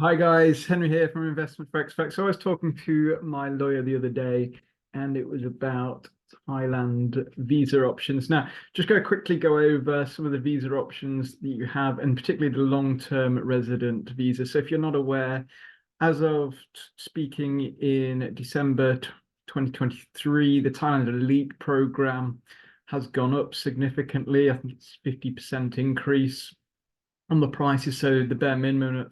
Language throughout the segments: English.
Hi guys, Henry here from Investment for Expats. So I was talking to my lawyer the other day, and it was about Thailand visa options. Now, just going to quickly go over some of the visa options that you have, and particularly the long-term resident visa. So if you're not aware, as of speaking in December 2023, the Thailand Elite program has gone up significantly. I think it's 50% increase on the prices. So the bare minimum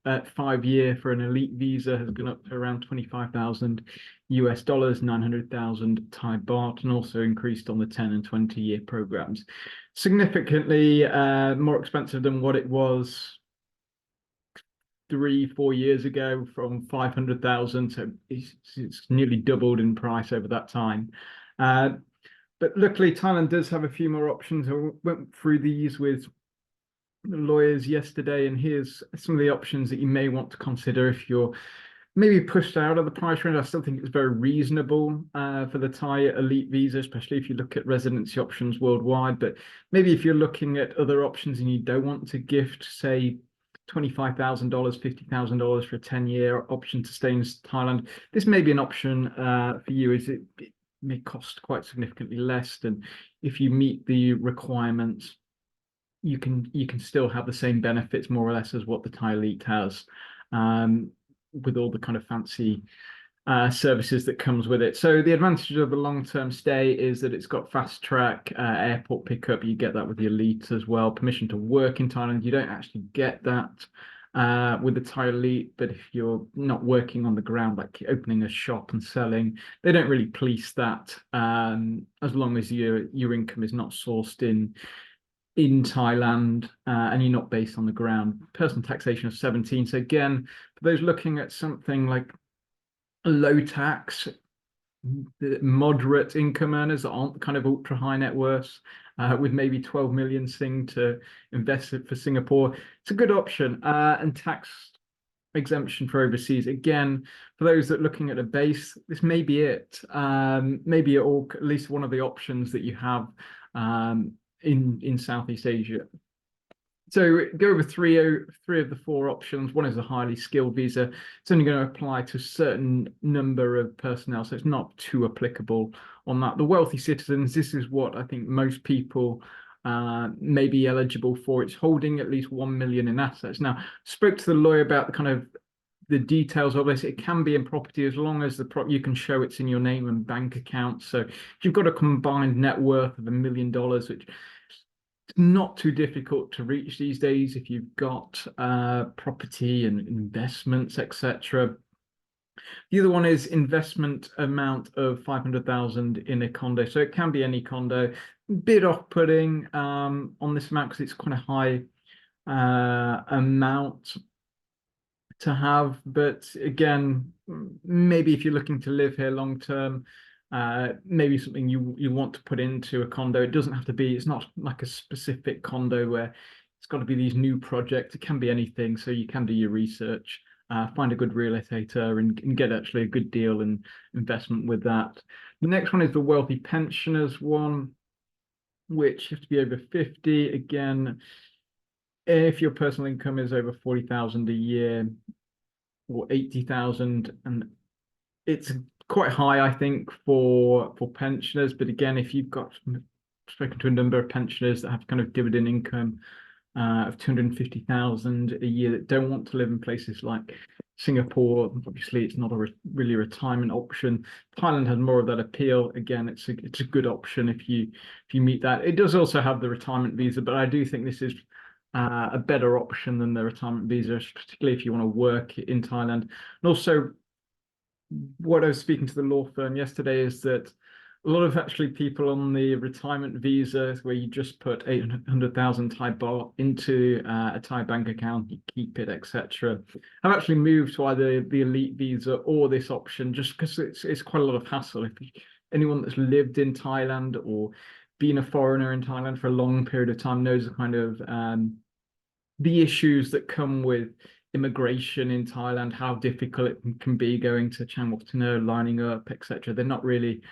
at 5 year for an elite visa has gone up to around 25,000 US dollars, 900,000 Thai baht, and also increased on the 10 and 20-year programs. Significantly more expensive than what it was 3, 4 years ago, from 500,000. So it's nearly doubled in price over that time. But luckily, Thailand does have a few more options. I went through these with lawyers yesterday, and here's some of the options that you may want to consider if you're maybe pushed out of the price range. I still think it's very reasonable for the Thai elite visa, especially if you look at residency options worldwide. But maybe if you're looking at other options and you don't want to gift, say, $25,000, $50,000 for a 10-year option to stay in Thailand, this may be an option for you, as it may cost quite significantly less than if you meet the requirements. You can still have the same benefits more or less as what the Thai Elite has, with all the kind of fancy services that comes with it. So the advantage of the long-term stay is that it's got fast track airport pickup. You get that with the Elite as well. Permission to work in Thailand. You don't actually get that with the Thai Elite, but if you're not working on the ground, like opening a shop and selling, they don't really police that, as long as your income is not sourced in Thailand, and you're not based on the ground. Personal taxation of 17. So again, for those looking at something like a low tax, moderate income earners that aren't kind of ultra high net worths, with maybe 12 million Sing to invest it for Singapore, it's a good option. And tax exemption for overseas. Again, for those that are looking at a base, this may be it. Maybe at least one of the options that you have in Southeast Asia. So go over three of the four options. One is a highly skilled visa. It's only going to apply to a certain number of personnel, so it's not too applicable on that. The wealthy citizens, this is what I think most people may be eligible for. It's holding at least 1 million in assets. Now, spoke to the lawyer about the kind of the details of this. It can be in property as long as you can show it's in your name and bank account. So if you've got a combined net worth of $1 million, which is not too difficult to reach these days if you've got property and investments, etc. The other one is investment amount of 500,000 in a condo. So it can be any condo. Bit off-putting on this amount because it's quite a high amount to have, but again, maybe if you're looking to live here long term, maybe something you want to put into a condo. It doesn't have to be, it's not like a specific condo where it's got to be these new projects. It can be anything, so you can do your research, find a good real estater and get actually a good deal and investment with that. The next one is the wealthy pensioners one, which you have to be over 50. Again, if your personal income is over 40,000 a year or 80,000, and it's quite high, I think, for pensioners. But again, if you've got spoken to a number of pensioners that have kind of dividend income of 250,000 a year that don't want to live in places like Singapore, obviously it's not really a retirement option. Thailand has more of that appeal. Again, it's a good option if you meet that. It does also have the retirement visa, but I do think this is a better option than the retirement visa, particularly if you want to work in Thailand. And also, what I was speaking to the law firm yesterday is that a lot of actually people on the retirement visa, where you just put 800,000 Thai baht into a Thai bank account, you keep it, etc., have actually moved to either the elite visa or this option, just because it's quite a lot of hassle. If anyone that's lived in Thailand or been a foreigner in Thailand for a long period of time knows the kind of the issues that come with immigration in Thailand, how difficult it can be going to Chiang Mai, lining up, etc. They're not really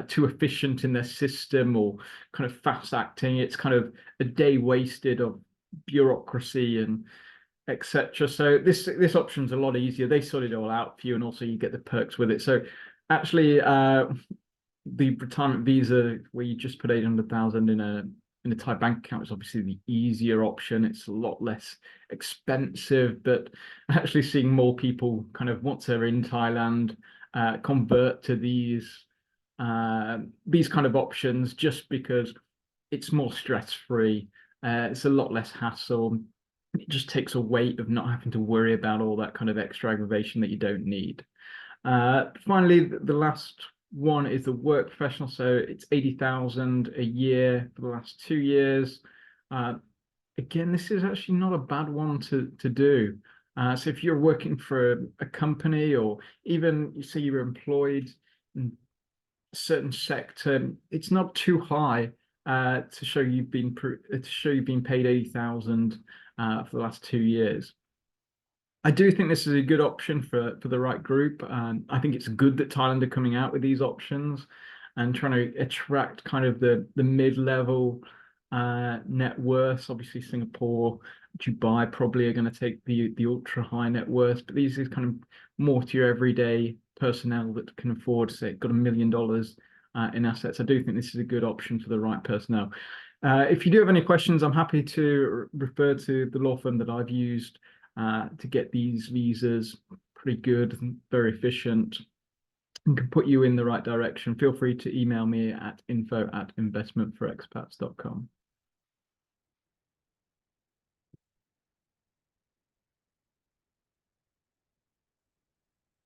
too efficient in their system or kind of fast acting. It's kind of a day wasted of bureaucracy and etc. So this option's a lot easier. They sort it all out for you, and also you get the perks with it. So actually, the retirement visa where you just put 800,000 in a Thai bank account is obviously the easier option. It's a lot less expensive, but actually seeing more people kind of once they're in Thailand convert to these kind of options just because it's more stress-free. It's a lot less hassle. It just takes a weight of not having to worry about all that kind of extra aggravation that you don't need. Finally, the last one is the work professional. So it's 80,000 a year for the last 2 years. Again, this is actually not a bad one to do. So if you're working for a company, or even you say you're employed in a certain sector, it's not too high to show you've been paid 80,000 for the last 2 years. I do think this is a good option for the right group. I think it's good that Thailand are coming out with these options and trying to attract kind of the mid-level net worths. Obviously, Singapore, Dubai probably are going to take the ultra high net worths, but these is kind of more to your everyday personnel that can afford, say, got $1 million in assets. I do think this is a good option for the right personnel. If you do have any questions, I'm happy to refer to the law firm that I've used to get these visas. Pretty good and very efficient, and can put you in the right direction. Feel free to email me at info@investmentforexpats.com.